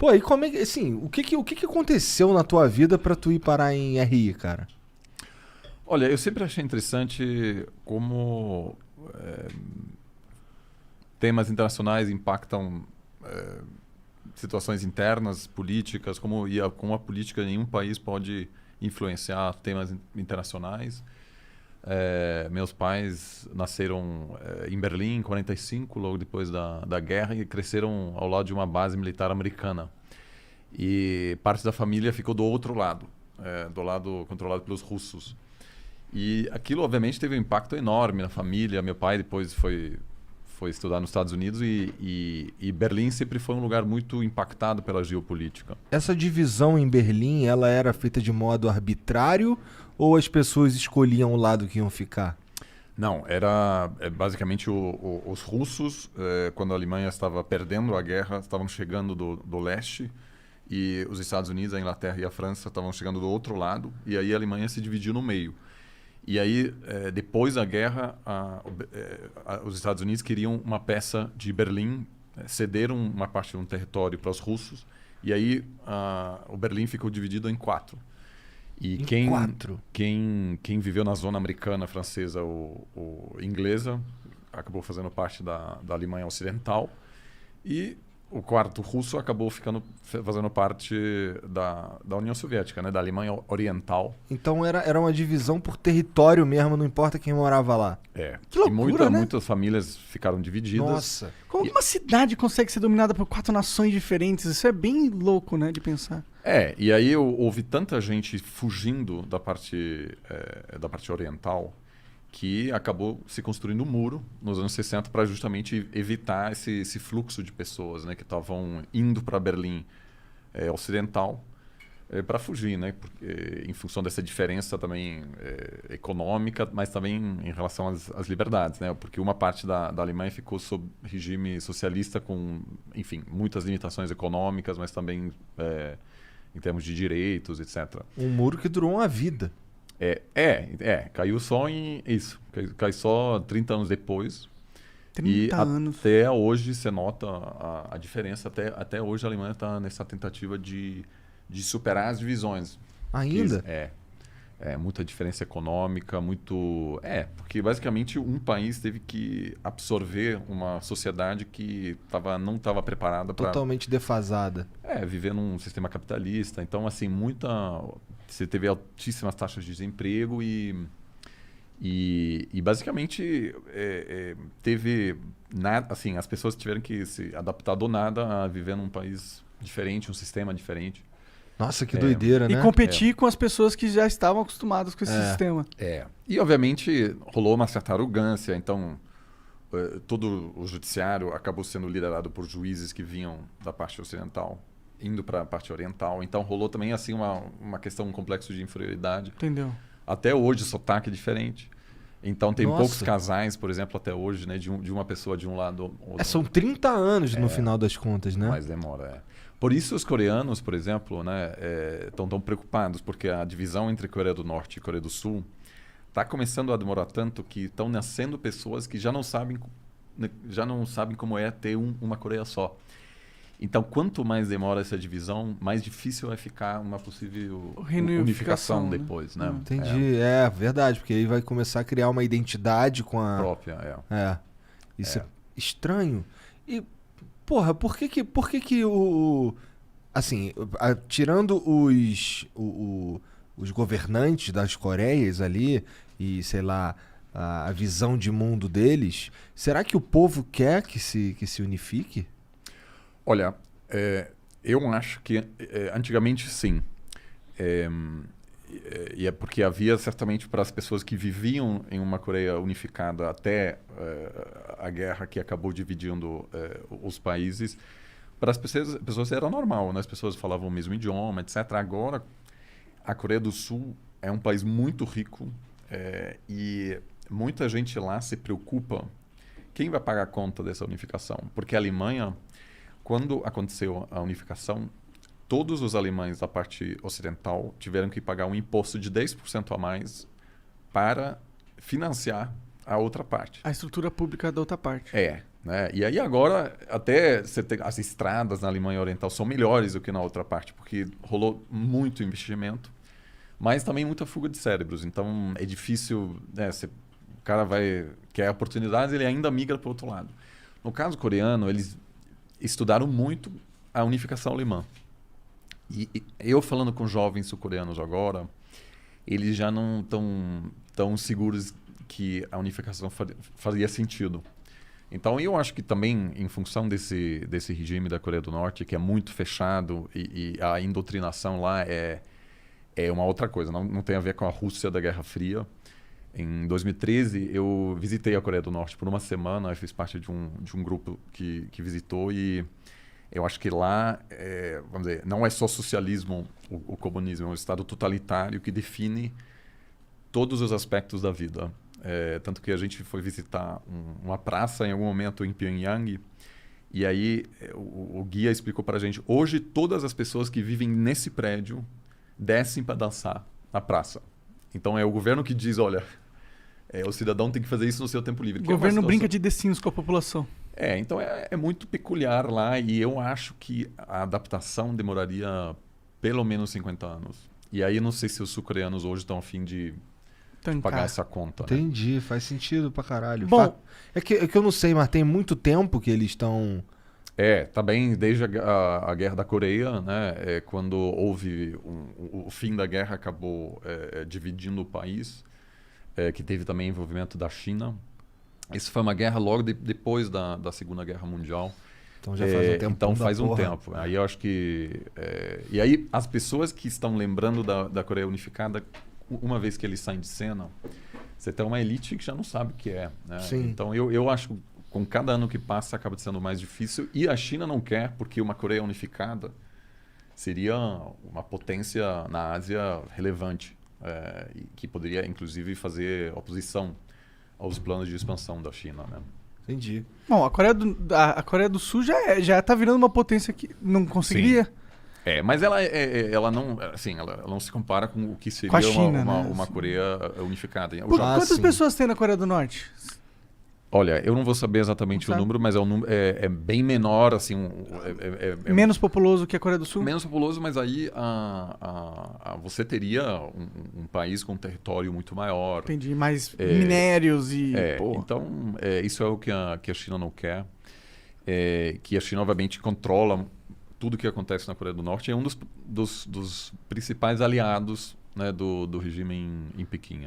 Pô, e como é que, assim, o que que aconteceu na tua vida pra tu ir parar em RI, cara? Olha, eu sempre achei interessante como eh, temas internacionais impactam situações internas, políticas, como a política em um país pode influenciar temas internacionais. Meus pais nasceram em Berlim em 45, logo depois da guerra, e cresceram ao lado de uma base militar americana. E parte da família ficou do outro lado, do lado controlado pelos russos. E aquilo, obviamente, teve um impacto enorme na família. Meu pai depois foi estudar nos Estados Unidos e Berlim sempre foi um lugar muito impactado pela geopolítica. Essa divisão em Berlim, ela era feita de modo arbitrário ou as pessoas escolhiam o lado que iam ficar? Não, era basicamente os russos, quando a Alemanha estava perdendo a guerra, estavam chegando do leste, e os Estados Unidos, a Inglaterra e a França estavam chegando do outro lado, e aí a Alemanha se dividiu no meio. E aí, depois da guerra, os Estados Unidos queriam uma peça de Berlim, cederam uma parte de um território para os russos, e aí o Berlim ficou dividido em quatro. E Em quatro? quem viveu na zona americana, francesa ou inglesa acabou fazendo parte da Alemanha Ocidental. E o quarto russo acabou fazendo parte da União Soviética, né? Da Alemanha Oriental. Então era uma divisão por território mesmo, não importa quem morava lá. Que loucura, né? Muitas famílias ficaram divididas. Nossa. Como que uma cidade consegue ser dominada por 4 nações diferentes? Isso é bem louco, né, de pensar. E aí houve tanta gente fugindo da parte oriental que acabou se construindo um muro nos anos 60 para justamente evitar esse fluxo de pessoas, né, que estavam indo para Berlim Ocidental para fugir, né, porque, em função dessa diferença também econômica, mas também em relação às liberdades, né, porque uma parte da Alemanha ficou sob regime socialista com, enfim, muitas limitações econômicas, mas também em termos de direitos, etc. Um muro que durou uma vida. Caiu só em isso. Caiu só 30 anos depois. 30 anos. Até hoje você nota a diferença. Até hoje a Alemanha está nessa tentativa de superar as divisões. Ainda? Muita diferença econômica, porque basicamente um país teve que absorver uma sociedade que não estava preparada para Totalmente defasada. viver num sistema capitalista. Então, assim, você teve altíssimas taxas de desemprego e basicamente teve nada, assim, as pessoas tiveram que se adaptar do nada a viver num país diferente, um sistema diferente. Nossa, que doideira, E né? competir com as pessoas que já estavam acostumadas com esse sistema. E obviamente rolou uma certa arrogância, então todo o judiciário acabou sendo liderado por juízes que vinham da parte ocidental, indo para a parte oriental. Então rolou também assim uma questão, um complexo de inferioridade. Entendeu? Até hoje o sotaque é diferente. Então tem Nossa. poucos casais, por exemplo, até hoje, né, de uma pessoa de um lado ou do São 30 anos no final das contas, né? Mas demora. Por isso os coreanos, por exemplo, né, estão tão preocupados, porque a divisão entre Coreia do Norte e Coreia do Sul está começando a demorar tanto que estão nascendo pessoas que já não sabem como é ter uma Coreia só. Então, quanto mais demora essa divisão, mais difícil vai ficar uma possível unificação né? depois, né? Entendi, verdade, porque aí vai começar a criar uma identidade com a... Própria, Isso é estranho. E, porra, por que assim, tirando os governantes das Coreias ali e, sei lá, a visão de mundo deles, será que o povo quer que se unifique? Olha, eu acho que antigamente sim. E é porque havia certamente para as pessoas que viviam em uma Coreia unificada até a guerra que acabou dividindo os países, para as pessoas era normal, né? As pessoas falavam o mesmo idioma, etc. Agora, a Coreia do Sul é um país muito rico e muita gente lá se preocupa quem vai pagar a conta dessa unificação, porque a Alemanha, quando aconteceu a unificação, todos os alemães da parte ocidental tiveram que pagar um imposto de 10% a mais para financiar a outra parte. A estrutura pública da outra parte. né? E aí agora até as estradas na Alemanha Oriental são melhores do que na outra parte, porque rolou muito investimento, mas também muita fuga de cérebros. Então é difícil, né? O cara quer oportunidades, ele ainda migra para o outro lado. No caso coreano, eles estudaram muito a unificação alemã. E eu falando com jovens sul-coreanos agora, eles já não estão tão seguros que a unificação faria sentido. Então, eu acho que também, em função desse regime da Coreia do Norte, que é muito fechado e a indoutrinação lá é uma outra coisa, não tem a ver com a Rússia da Guerra Fria. Em 2013, eu visitei a Coreia do Norte por uma semana, eu fiz parte de um grupo que visitou e eu acho que lá, vamos dizer, não é só socialismo o comunismo, é um estado totalitário que define todos os aspectos da vida. Tanto que a gente foi visitar uma praça em algum momento em Pyongyang e aí o guia explicou para a gente, hoje todas as pessoas que vivem nesse prédio descem para dançar na praça. Então é o governo que diz, olha, o cidadão tem que fazer isso no seu tempo livre. O governo brinca de The Sims com a população. Então é muito peculiar lá e eu acho que a adaptação demoraria pelo menos 50 anos. E aí não sei se os sul-coreanos hoje estão a fim de pagar essa conta. Né? Entendi, faz sentido pra caralho. Bom, é que eu não sei, mas tem muito tempo que eles estão... Tá bem desde a Guerra da Coreia, né? Quando houve o fim da guerra, acabou dividindo o país, que teve também envolvimento da China. Isso foi uma guerra logo depois da Segunda Guerra Mundial. Então já faz um tempo. Então faz um tempo. Aí eu acho que... E aí as pessoas que estão lembrando da Coreia Unificada, uma vez que eles saem de cena, você tem uma elite que já não sabe o que é. Né? Sim. Então eu acho que com cada ano que passa acaba sendo mais difícil. E a China não quer, porque uma Coreia unificada seria uma potência na Ásia relevante, que poderia inclusive fazer oposição aos planos de expansão da China. Né? Entendi. Bom, a Coreia do Sul já tá virando uma potência que não conseguiria. Sim. Mas ela não se compara com o que seria a China, uma Coreia unificada. Quantas pessoas tem na Coreia do Norte? Olha, eu não vou saber exatamente o número, mas é bem menor, assim... menos populoso que a Coreia do Sul? Menos populoso, mas aí você teria um país com um território muito maior. Entendi, mais minérios e... Então, isso é o que a China não quer. Que a China, obviamente, controla tudo o que acontece na Coreia do Norte. É um dos principais aliados, né, do regime em Pequim.